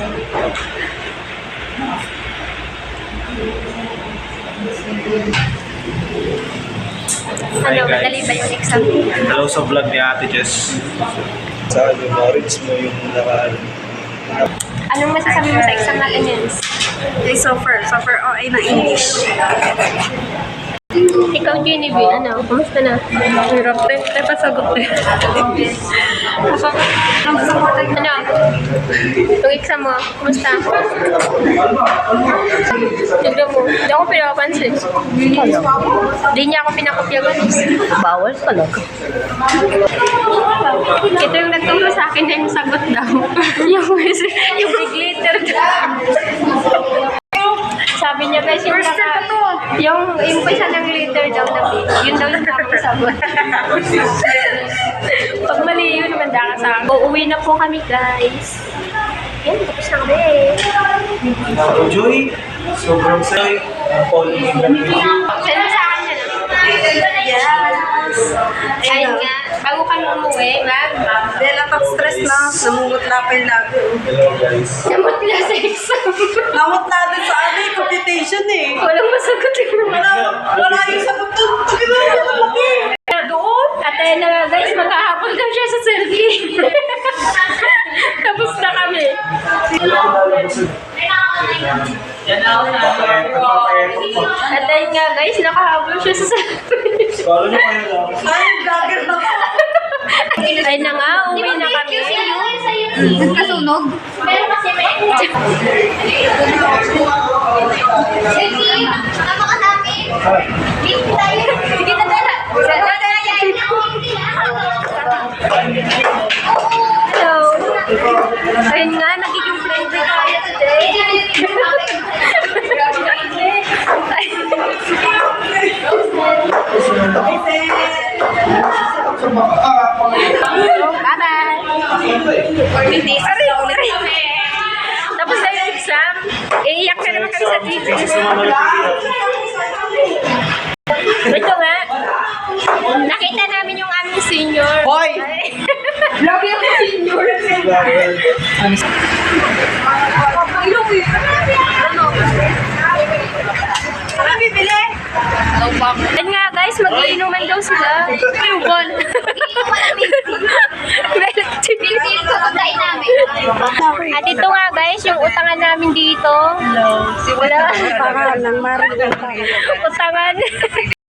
Ano, madali ba yung exam? Hello sa vlog ni Ate Jess. Sa knowledge mo yung nakaan. Anong masasabi mo sa exam natin yun? Okay, so far OA na English. Ikaw, Genevieve, ano? Kumusta na? Hirap tayo pasagot eh. Ano? Yung exam mo, kumusta? Tignan mo, hindi ako pinapansin. Hindi niya ako pinakopya, guys. Bawal talaga. Ito yung nagturo sa akin na yung sagot daw. yung big glitter daw. Sabi niya, guys, yung isa ng glitter daw na big, yun daw yung tamang sagot. Pag mali yun, manda ka sa akin. Uuwi na po kami, guys. Yan, tapos na kami. Joy, sobrang say. Paul, Send mo sa akin yan. Yes! Ayun nga, bago kami umuwi, Dahil at stress na, namumutla pa yung labi. hello guys. namutla sa exam. Namutla din sa computation eh. Walang masagot yung Wala yung sagot doon. doon. At ayun na nga, guys, magkahapon daw siya sa selfie. Tapos na kami. At ayun nga, guys, nakahabol siya sa selfie. Kala nyo kayo lang. Ay, vlogger na ka. Ay na nga, uwi na kami. Nagkasunog? Meron kasi may. Selfie! Tama ka namin. Dito tayo. Sige na tayo. Hello. Ayun nga, nagiging friendly tayo today. Bye-bye. Tapos na yung exam. Iiyak na naman kami sa teacher. Ito nga. Nakita namin yung aming senior. Hoy! Love yung senior. Ano bibili? Yan nga guys, mag-iinuman daw sila. Inuman. At ito nga guys, yung utangan namin dito. Wala. Para lang marinig tayo. Utangan.